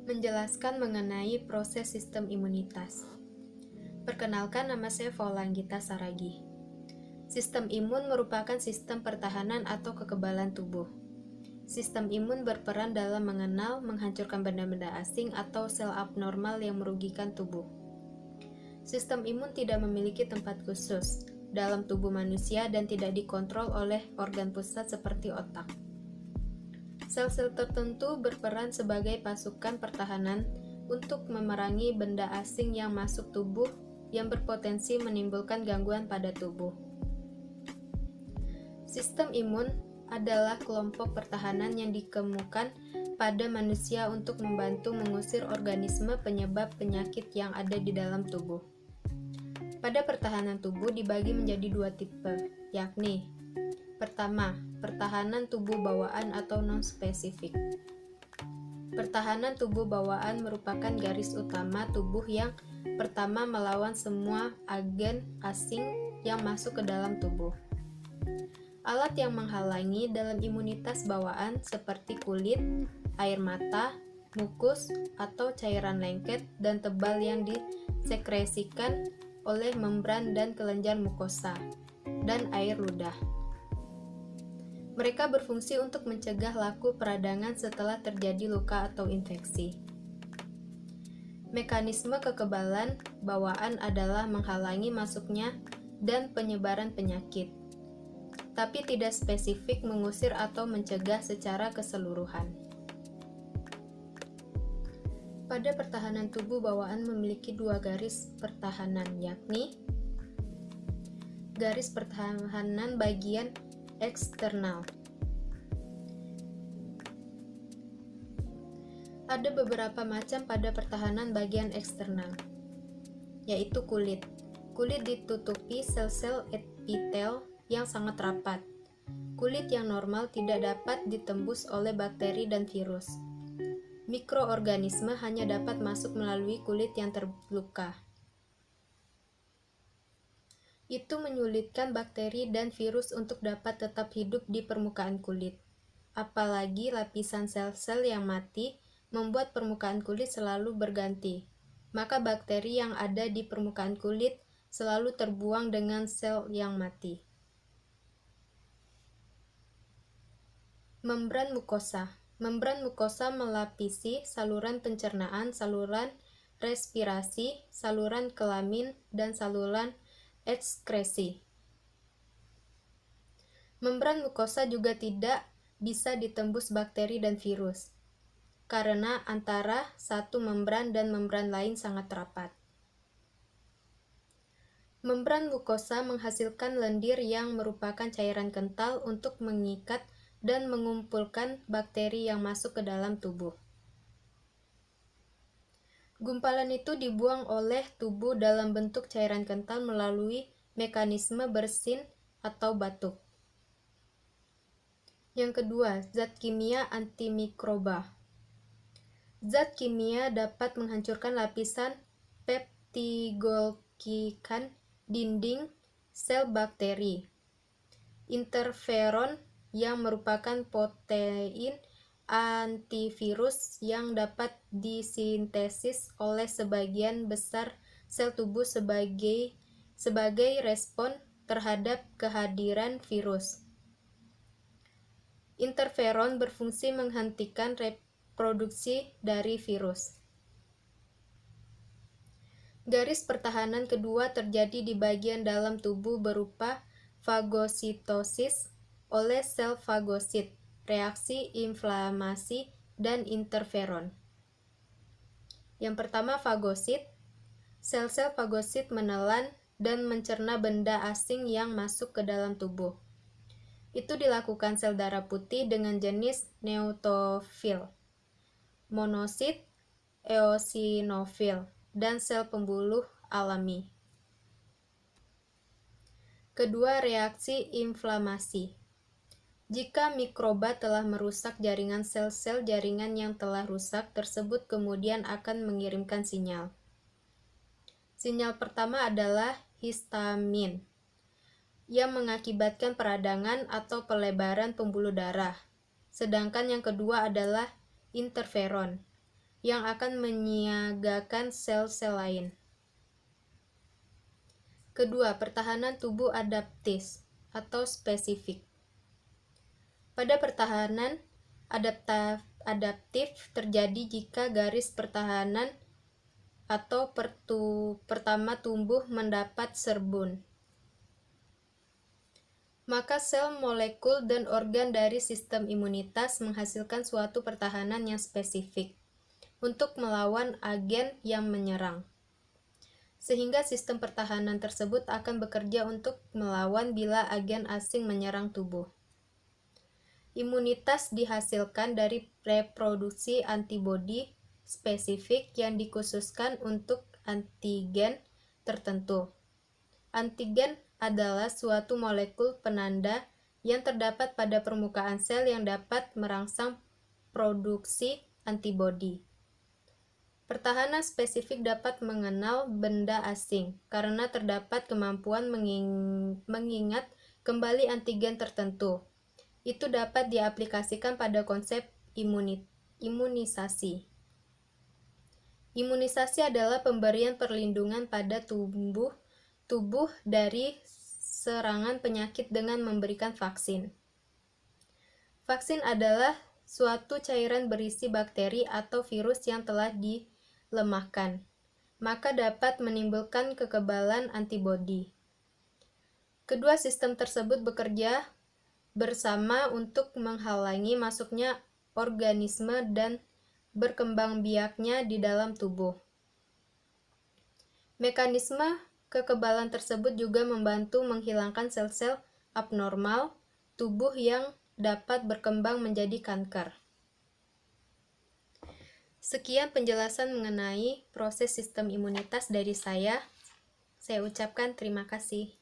menjelaskan mengenai proses sistem imunitas. Perkenalkan, nama saya Faulanggita Saragih. Sistem imun merupakan sistem pertahanan atau kekebalan tubuh. Sistem imun berperan dalam mengenal, menghancurkan benda-benda asing atau sel abnormal yang merugikan tubuh. Sistem imun tidak memiliki tempat khusus dalam tubuh manusia dan tidak dikontrol oleh organ pusat seperti otak. Sel-sel tertentu berperan sebagai pasukan pertahanan untuk memerangi benda asing yang masuk tubuh yang berpotensi menimbulkan gangguan pada tubuh. Sistem imun adalah kelompok pertahanan yang dikemukakan pada manusia untuk membantu mengusir organisme penyebab penyakit yang ada di dalam tubuh. Pada pertahanan tubuh dibagi menjadi dua tipe, yakni: pertama, pertahanan tubuh bawaan atau non-spesifik. Pertahanan tubuh bawaan merupakan garis utama tubuh yang pertama melawan semua agen asing yang masuk ke dalam tubuh. Alat yang menghalangi dalam imunitas bawaan seperti kulit, air mata, mukus, atau cairan lengket dan tebal yang disekresikan oleh membran dan kelenjar mukosa, dan air ludah. Mereka berfungsi untuk mencegah laku peradangan setelah terjadi luka atau infeksi. Mekanisme kekebalan bawaan adalah menghalangi masuknya dan penyebaran penyakit, tapi tidak spesifik mengusir atau mencegah secara keseluruhan. Pada pertahanan tubuh bawaan memiliki dua garis pertahanan, yakni garis pertahanan bagian eksternal. Ada beberapa macam pada pertahanan bagian eksternal, yaitu kulit. Kulit ditutupi sel-sel epitel yang sangat rapat. Kulit yang normal tidak dapat ditembus oleh bakteri dan virus. Mikroorganisme hanya dapat masuk melalui kulit yang terluka. Itu menyulitkan bakteri dan virus untuk dapat tetap hidup di permukaan kulit. Apalagi lapisan sel-sel yang mati membuat permukaan kulit selalu berganti. Maka bakteri yang ada di permukaan kulit selalu terbuang dengan sel yang mati. Membran mukosa. Membran mukosa melapisi saluran pencernaan, saluran respirasi, saluran kelamin, dan saluran ekskresi. Membran mukosa juga tidak bisa ditembus bakteri dan virus, karena antara satu membran dan membran lain sangat rapat. Membran mukosa menghasilkan lendir yang merupakan cairan kental untuk mengikat dan mengumpulkan bakteri yang masuk ke dalam tubuh. Gumpalan itu dibuang oleh tubuh dalam bentuk cairan kental melalui mekanisme bersin atau batuk. Yang kedua, zat kimia antimikroba. Zat kimia dapat menghancurkan lapisan peptidoglykan dinding sel bakteri. Interferon yang merupakan protein antivirus yang dapat disintesis oleh sebagian besar sel tubuh sebagai respon terhadap kehadiran virus. Interferon berfungsi menghentikan reproduksi dari virus. Garis pertahanan kedua terjadi di bagian dalam tubuh berupa fagositosis oleh sel fagosit, reaksi inflamasi, dan interferon. Yang pertama, fagosit. Sel-sel fagosit menelan dan mencerna benda asing yang masuk ke dalam tubuh. Itu dilakukan sel darah putih dengan jenis neutrofil, monosit, eosinofil, dan sel pembuluh alami. Kedua, reaksi inflamasi. Jika mikroba telah merusak jaringan sel-sel, jaringan yang telah rusak tersebut kemudian akan mengirimkan sinyal. Sinyal pertama adalah histamin, yang mengakibatkan peradangan atau pelebaran pembuluh darah. Sedangkan yang kedua adalah interferon, yang akan menyiagakan sel-sel lain. Kedua, pertahanan tubuh adaptif atau spesifik. Pada pertahanan adaptif terjadi jika garis pertahanan atau pertama tumbuh mendapat serbun. Maka sel, molekul, dan organ dari sistem imunitas menghasilkan suatu pertahanan yang spesifik untuk melawan agen yang menyerang. Sehingga sistem pertahanan tersebut akan bekerja untuk melawan bila agen asing menyerang tubuh. Imunitas dihasilkan dari reproduksi antibodi spesifik yang dikhususkan untuk antigen tertentu. Antigen adalah suatu molekul penanda yang terdapat pada permukaan sel yang dapat merangsang produksi antibodi. Pertahanan spesifik dapat mengenal benda asing karena terdapat kemampuan mengingat kembali antigen tertentu. Itu dapat diaplikasikan pada konsep imunisasi. Imunisasi adalah pemberian perlindungan pada tubuh dari serangan penyakit dengan memberikan vaksin. Vaksin adalah suatu cairan berisi bakteri atau virus yang telah dilemahkan, maka dapat menimbulkan kekebalan antibodi. Kedua sistem tersebut bekerja bersama untuk menghalangi masuknya organisme dan berkembang biaknya di dalam tubuh. Mekanisme kekebalan tersebut juga membantu menghilangkan sel-sel abnormal tubuh yang dapat berkembang menjadi kanker. Sekian penjelasan mengenai proses sistem imunitas dari saya. Saya ucapkan terima kasih.